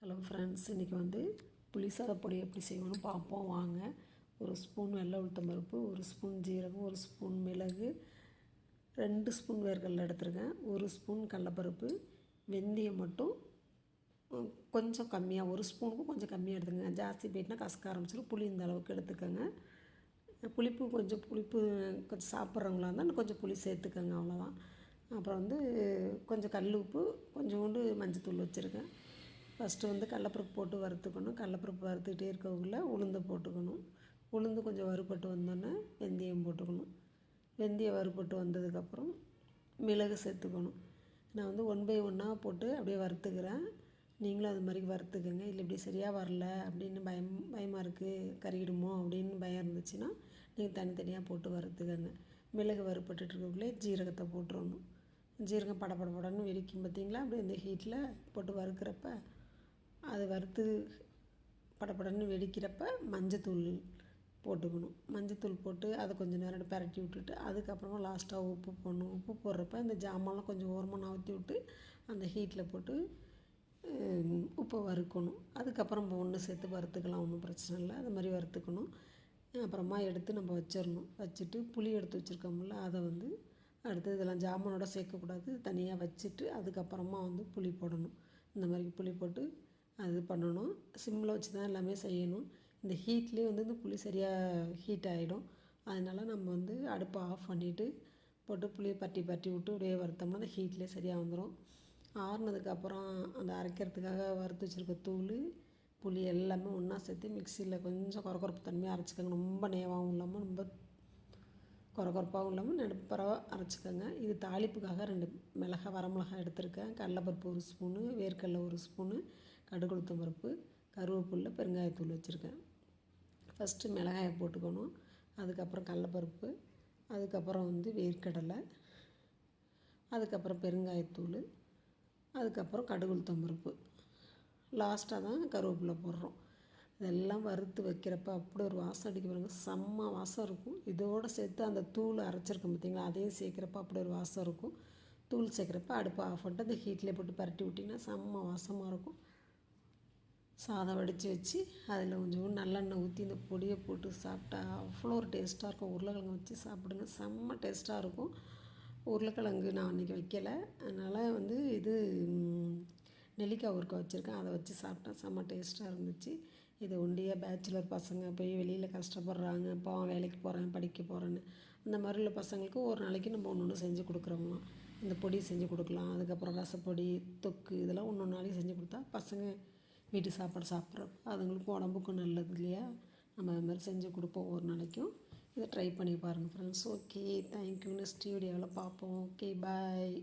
Hello friends, இன்றைக்கி புளி சாதப்பொடி எப்படி செய்யணும்னு பார்ப்போம் வாங்க. ஒரு ஸ்பூன் வெள்ளை உளுத்தம் பருப்பு, ஒரு ஸ்பூன் ஜீரகம், ஒரு ஸ்பூன் மிளகு, 2 ஸ்பூன் வேர்க்கடலை எடுத்துருக்கேன், 1 ஸ்பூன் கடலப்பருப்பு, வெந்தயம் மட்டும் கொஞ்சம் கம்மியாக, 1 ஸ்பூனுக்கும் கொஞ்சம் கம்மியாக எடுத்துக்கோங்க. ஜாஸ்தி போயிட்டுனா கசக்க ஆரம்பிச்சிடும். புளி இந்த அளவுக்கு எடுத்துக்கோங்க. புளிப்பு கொஞ்சம் சாப்பிட்றவங்களா இருந்தால் இன்னும் கொஞ்சம் புளி சேர்த்துக்கோங்க, அவ்வளோதான். அப்புறம் கொஞ்சம் கல் உப்பு, கொஞ்சோண்டு மஞ்சத்தூள் வச்சுருக்கேன். ஃபஸ்ட்டு கடலப்பருப்பு போட்டு வறுத்துக்கணும். கடலப்பருப்பு வறுத்துக்கிட்டே இருக்கக்குள்ளே உளுந்தை போட்டுக்கணும். உளுந்து கொஞ்சம் வறுபட்டு வந்தோடனே வெந்தயம் போட்டுக்கணும். வெந்தயம் வறுபட்டு வந்ததுக்கப்புறம் மிளகு சேர்த்துக்கணும். நான் 1 பை 1 போட்டு அப்படியே வறுத்துக்கிறேன். நீங்களும் அது மாதிரி வறுத்துக்கோங்க. இல்லை இப்படி சரியாக வரல அப்படின்னு பயமாக இருக்குது, கறியிடுமோ அப்படின்னு பயம் இருந்துச்சுன்னா நீங்கள் தனித்தனியாக போட்டு வறுத்துக்கோங்க. மிளகு வறுபட்டுருக்கக்குள்ளே ஜீரகத்தை போட்டுறணும். ஜீரகம் படன்னு வெடிக்கும் பார்த்திங்களா, அப்படியே இந்த ஹீட்டில் போட்டு வறுக்கிறப்ப அது வறுத்து படன்னு வெடிக்கிறப்ப மஞ்சத்தூள் போட்டுக்கணும். மஞ்சத்தூள் போட்டு அதை கொஞ்சம் நேரம் பரட்டி விட்டுட்டு அதுக்கப்புறமா லாஸ்ட்டாக உப்பு போடணும். உப்பு போடுறப்ப இந்த ஜாமான்லாம் கொஞ்சம் ஓரமாக நவுத்தி விட்டு அந்த ஹீட்டில் போட்டு உப்பை வறுக்கணும். அதுக்கப்புறம் ஒன்று சேர்த்து வறுத்துக்கலாம், ஒன்றும் பிரச்சனை இல்லை. அது மாதிரி வறுத்துக்கணும். அப்புறமா எடுத்து நம்ம வச்சிடணும். வச்சுட்டு புளி எடுத்து வச்சுருக்கோம்ல, அதை அடுத்து இதெல்லாம் ஜாமானோட சேர்க்கக்கூடாது, தனியாக வச்சுட்டு அதுக்கப்புறமா புளி போடணும். இந்த மாதிரி புளி போட்டு அது பண்ணணும். சிம்மில் வச்சு தான் எல்லாமே செய்யணும். இந்த ஹீட்லேயே இந்த புளி சரியாக ஹீட் ஆகிடும். அதனால் நம்ம அடுப்பை ஆஃப் பண்ணிவிட்டு போட்டு புளியை பரட்டி விட்டு அப்படியே வறுத்தோம்னா அந்த ஹீட்லேயே சரியாக வந்துடும். ஆறுனதுக்கப்புறம் அந்த அரைக்கிறதுக்காக வறுத்து வச்சுருக்க தூள், புளி எல்லாமே ஒன்றா சேர்த்து மிக்சியில் கொஞ்சம் கொரகொரப்பு தன்மையாக அரைச்சிக்கோங்க. ரொம்ப நேவாகவும் இல்லாமல் ரொம்ப கொரகொரப்பாகவும் இல்லாமல் நடுப்பரவாக அரைச்சிக்கோங்க. இது தாளிப்புக்காக 2 வரமிளகாய் எடுத்திருக்கேன். கடலைப்பருப்பு 1 ஸ்பூனு, வேர்க்கடலை 1 ஸ்பூனு, கடுகு உளுத்தம் பருப்பு, கருவேப்பிலை, பெருங்காயத்தூள் வச்சுருக்கேன். ஃபஸ்ட்டு மிளகாயை போட்டுக்கணும். அதுக்கப்புறம் கடலைப்பருப்பு, அதுக்கப்புறம் வேர்க்கடலை, அதுக்கப்புறம் பெருங்காயத்தூள், அதுக்கப்புறம் கடுகு உளுத்தம் பருப்பு, லாஸ்ட்டாக தான் கருவேப்பிலை போடுறோம். இதெல்லாம் வறுத்து வைக்கிறப்ப அப்படி ஒரு வாசம் அடிக்க பாருங்க, செம்ம வாசம் இருக்கும். இதோடு சேர்த்து அந்த தூள் அரைச்சிருக்கோம் பார்த்திங்களா, அதையும் சேர்க்குறப்ப அப்படி ஒரு வாசம் இருக்கும். தூள் சேர்க்குறப்ப அடுப்பை ஆஃப் பண்ணிட்டு அந்த ஹீட்லேயே போட்டு பரட்டி விட்டிங்கன்னா செம்ம வாசமாக இருக்கும். சாதம் வடித்து வச்சு அதில் கொஞ்சம் நல்லெண்ணெய் ஊற்றி இந்த பொடியை போட்டு சாப்பிட்டா அவ்வளோ ஒரு டேஸ்ட்டாக இருக்கும். உருளைக்கிழங்கு வச்சு சாப்பிடுங்க, செம்ம டேஸ்ட்டாக இருக்கும். உருளைக்கிழங்கு நான் அன்றைக்கி வைக்கலை, அதனால் இது நெல்லிக்காய் ஊறுகாய் வச்சுருக்கேன், அதை வச்சு சாப்பிட்டா செம்ம டேஸ்ட்டாக இருந்துச்சு. இது ஒண்டியாக பேச்சுலர் பசங்க போய் வெளியில் கஷ்டப்படுறாங்க, பாவம் வேலைக்கு போகிறேன் படிக்க போகிறேன்னு, அந்த மாதிரி உள்ள பசங்களுக்கு ஒரு நாளைக்கு நம்ம ஒன்று செஞ்சு கொடுக்குறோம்லாம். இந்த பொடி செஞ்சு கொடுக்கலாம். அதுக்கப்புறம் ரசப்பொடி, தொக்கு, இதெல்லாம் ஒன்று நாளைக்கு செஞ்சு கொடுத்தா பசங்க வீட்டு சாப்பாடு சாப்பிட்றப்ப அதுங்களுக்கும் உடம்புக்கும் நல்லது இல்லையா. நம்ம அது மாதிரி செஞ்சு கொடுப்போம் ஒரு நாளைக்கும். இதை ட்ரை பண்ணி பாருங்கள் ஃப்ரெண்ட்ஸ். Okay, thank you. நெக்ஸ்ட் வீடியோவில் பார்ப்போம். ஓகே, பாய்.